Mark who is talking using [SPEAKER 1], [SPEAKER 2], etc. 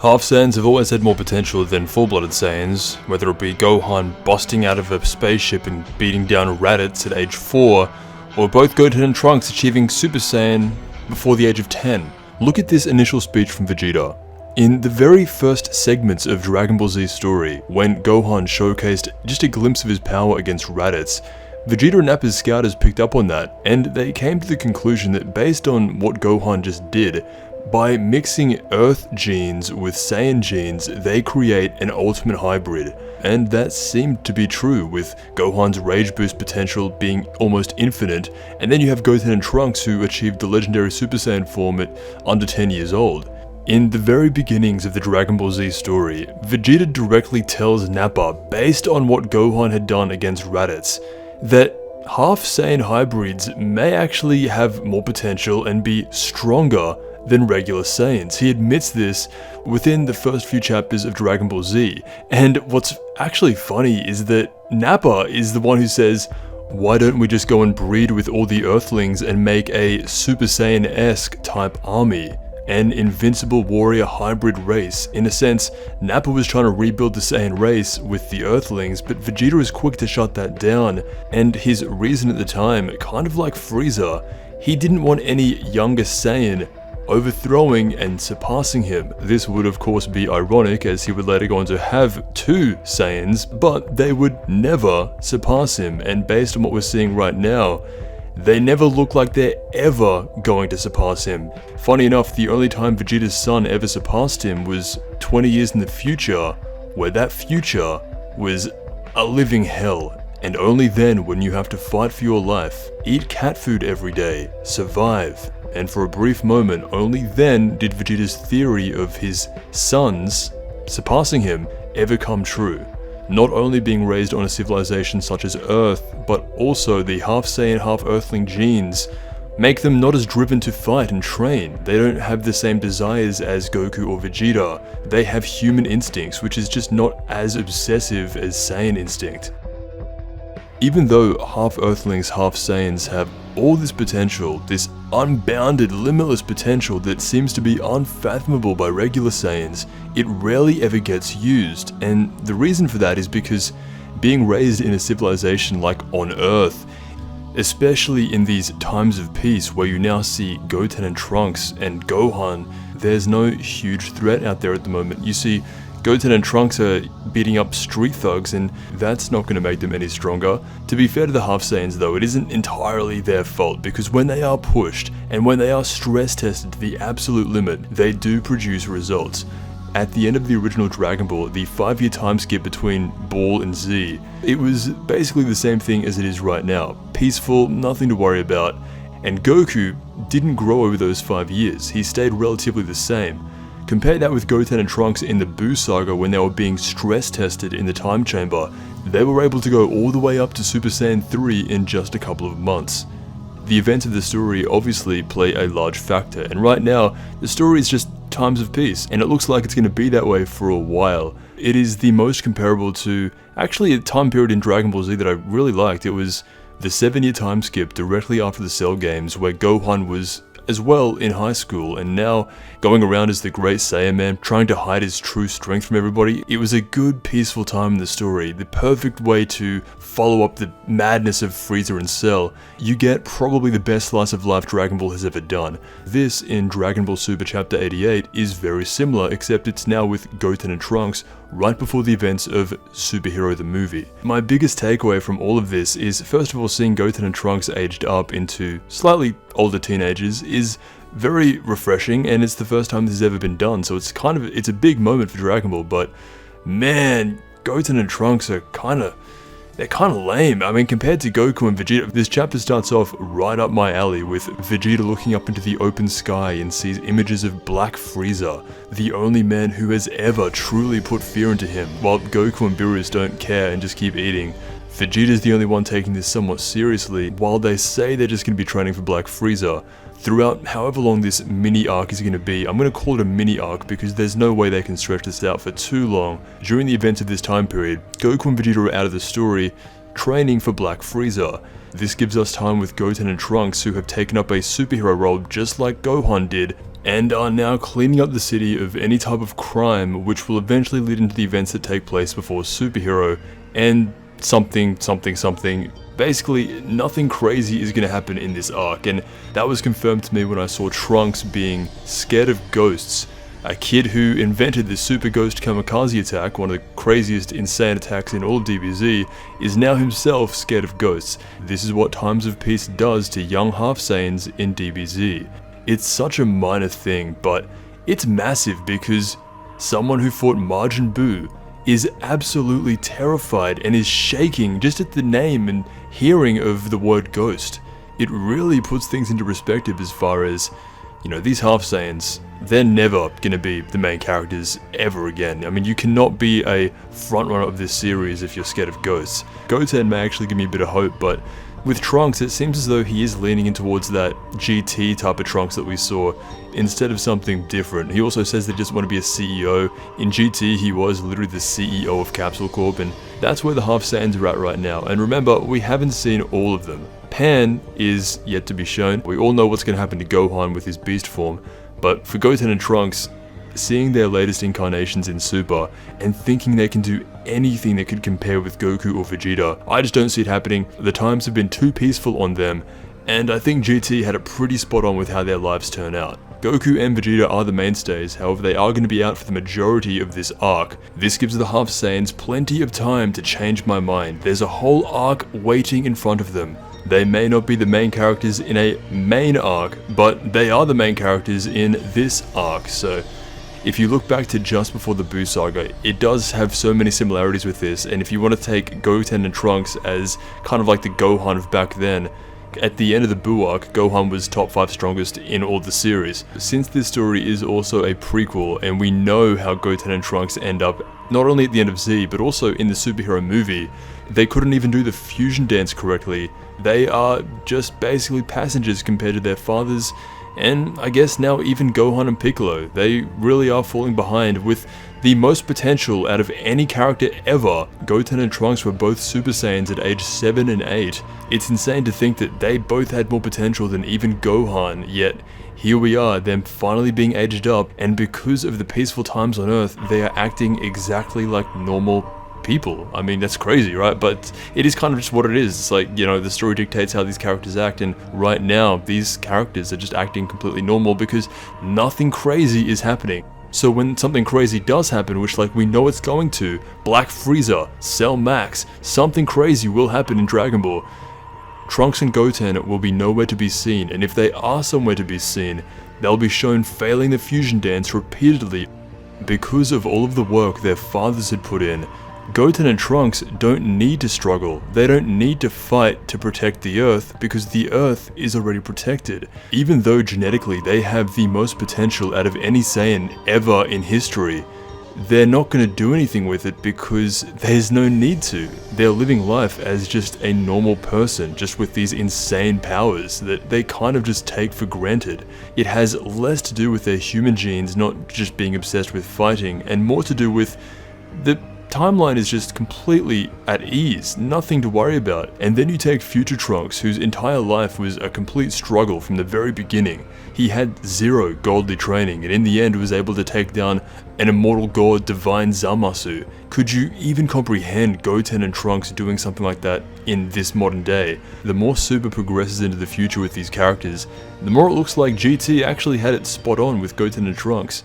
[SPEAKER 1] Half Saiyans have always had more potential than full-blooded Saiyans, whether it be Gohan busting out of a spaceship and beating down Raditz at age 4, or both Goten and Trunks achieving Super Saiyan before the age of 10. Look at this initial speech from Vegeta. In the very first segments of Dragon Ball Z's story, when Gohan showcased just a glimpse of his power against Raditz, Vegeta and Nappa's scouters picked up on that, and they came to the conclusion that based on what Gohan just did, by mixing Earth genes with Saiyan genes, they create an ultimate hybrid. And that seemed to be true, with Gohan's rage boost potential being almost infinite, and then you have Goten and Trunks who achieved the legendary Super Saiyan form at under 10 years old. In the very beginnings of the Dragon Ball Z story, Vegeta directly tells Nappa, based on what Gohan had done against Raditz, that half Saiyan hybrids may actually have more potential and be stronger than regular Saiyans. He admits this within the first few chapters of Dragon Ball Z, and what's actually funny is that Nappa is the one who says, why don't we just go and breed with all the Earthlings and make a Super Saiyan-esque type army? An invincible warrior hybrid race. In a sense, Nappa was trying to rebuild the Saiyan race with the Earthlings, but Vegeta is quick to shut that down, and his reason at the time, kind of like Frieza, he didn't want any younger Saiyan overthrowing and surpassing him. This would of course be ironic, as he would later go on to have 2 Saiyans, but they would never surpass him, and based on what we're seeing right now, they never look like they're ever going to surpass him. Funny enough, the only time Vegeta's son ever surpassed him was 20 years in the future, where that future was a living hell. And only then, when you have to fight for your life, eat cat food every day, survive, and for a brief moment, only then did Vegeta's theory of his sons surpassing him ever come true. Not only being raised on a civilization such as Earth, but also the half Saiyan, half Earthling genes make them not as driven to fight and train. They don't have the same desires as Goku or Vegeta. They have human instincts, which is just not as obsessive as Saiyan instinct. Even though half Earthlings, half Saiyans have all this potential, this unbounded, limitless potential that seems to be unfathomable by regular Saiyans, it rarely ever gets used, and the reason for that is because being raised in a civilization like on Earth, especially in these times of peace where you now see Goten and Trunks and Gohan, there's no huge threat out there at the moment. You see, Goten and Trunks are beating up street thugs, and that's not going to make them any stronger. To be fair to the half Saiyans though, it isn't entirely their fault, because when they are pushed, and when they are stress tested to the absolute limit, they do produce results. At the end of the original Dragon Ball, the 5-year time skip between Ball and Z, it was basically the same thing as it is right now. Peaceful, nothing to worry about, and Goku didn't grow over those 5 years, he stayed relatively the same. Compare that with Goten and Trunks in the Buu saga when they were being stress tested in the time chamber. They were able to go all the way up to Super Saiyan 3 in just a couple of months. The events of the story obviously play a large factor, and right now, the story is just times of peace, and it looks like it's going to be that way for a while. It is the most comparable to, actually, a time period in Dragon Ball Z that I really liked. It was the 7-year time skip directly after the Cell games, where Gohan was as well in high school, and now going around as the great Saiyan man, trying to hide his true strength from everybody. It was a good, peaceful time in the story, the perfect way to follow up the madness of Frieza and Cell. You get probably the best slice of life Dragon Ball has ever done. This, in Dragon Ball Super Chapter 88, is very similar, except it's now with Goten and Trunks, right before the events of Superhero the movie. My biggest takeaway from all of this is, first of all, seeing Goten and Trunks aged up into slightly older teenagers is very refreshing, and it's the first time this has ever been done, so it's a big moment for Dragon Ball, but man, Goten and Trunks are they're kind of lame. I mean, compared to Goku and Vegeta, this chapter starts off right up my alley with Vegeta looking up into the open sky and sees images of Black Frieza, the only man who has ever truly put fear into him, while Goku and Beerus don't care and just keep eating. Vegeta's the only one taking this somewhat seriously, while they say they're just going to be training for Black Frieza. Throughout however long this mini arc is going to be, I'm going to call it a mini arc because there's no way they can stretch this out for too long. During the events of this time period, Goku and Vegeta are out of the story, training for Black Frieza. This gives us time with Goten and Trunks, who have taken up a superhero role just like Gohan did, and are now cleaning up the city of any type of crime, which will eventually lead into the events that take place before Superhero and something. Basically, nothing crazy is going to happen in this arc, and that was confirmed to me when I saw Trunks being scared of ghosts. A kid who invented the Super Ghost Kamikaze attack, one of the craziest insane attacks in all of DBZ, is now himself scared of ghosts. This is what Times of Peace does to young half Saiyans in DBZ. It's such a minor thing, but it's massive because someone who fought Majin Buu is absolutely terrified and is shaking just at the name and hearing of the word ghost. It really puts things into perspective as far as, you know, these half Saiyans, they're never gonna be the main characters ever again. I mean, you cannot be a frontrunner of this series if you're scared of ghosts. Goten may actually give me a bit of hope, but with Trunks, it seems as though he is leaning in towards that GT type of Trunks that we saw, instead of something different. He also says that he doesn't want to be a CEO. In GT, he was literally the CEO of Capsule Corp, and that's where the half Saiyans are at right now. And remember, we haven't seen all of them. Pan is yet to be shown. We all know what's going to happen to Gohan with his beast form, but for Goten and Trunks, seeing their latest incarnations in Super and thinking they can do anything that could compare with Goku or Vegeta, I just don't see it happening. The times have been too peaceful on them, and I think GT had it pretty spot on with how their lives turn out. Goku and Vegeta are the mainstays, however they are going to be out for the majority of this arc. This gives the half Saiyans plenty of time to change my mind. There's a whole arc waiting in front of them. They may not be the main characters in a main arc, but they are the main characters in this arc, so if you look back to just before the Buu saga, it does have so many similarities with this, and if you want to take Goten and Trunks as kind of like the Gohan of back then, at the end of the Buu arc, Gohan was top 5 strongest in all the series. Since this story is also a prequel, and we know how Goten and Trunks end up not only at the end of Z, but also in the superhero movie, they couldn't even do the fusion dance correctly. They are just basically passengers compared to their fathers, and I guess now even Gohan and Piccolo. They really are falling behind with the most potential out of any character ever. Goten and Trunks were both Super Saiyans at age 7 and 8. It's insane to think that they both had more potential than even Gohan, yet here we are, them finally being aged up, and because of the peaceful times on Earth, they are acting exactly like normal people. I mean, that's crazy, right? But it is kind of just what it is. It's like, you know, the story dictates how these characters act, and right now, these characters are just acting completely normal because nothing crazy is happening. So when something crazy does happen, which like we know it's going to, Black Frieza, Cell Max, something crazy will happen in Dragon Ball, Trunks and Goten will be nowhere to be seen, and if they are somewhere to be seen, they'll be shown failing the fusion dance repeatedly because of all of the work their fathers had put in. Goten and Trunks don't need to struggle, they don't need to fight to protect the Earth because the Earth is already protected. Even though genetically they have the most potential out of any Saiyan ever in history, they're not going to do anything with it because there's no need to. They're living life as just a normal person, just with these insane powers that they kind of just take for granted. It has less to do with their human genes not just being obsessed with fighting, and more to do with the timeline is just completely at ease, nothing to worry about. And then you take future Trunks, whose entire life was a complete struggle from the very beginning. He had zero godly training, and in the end was able to take down an immortal god, Divine Zamasu. Could you even comprehend Goten and Trunks doing something like that in this modern day? The more Super progresses into the future with these characters, the more it looks like GT actually had it spot on with Goten and Trunks.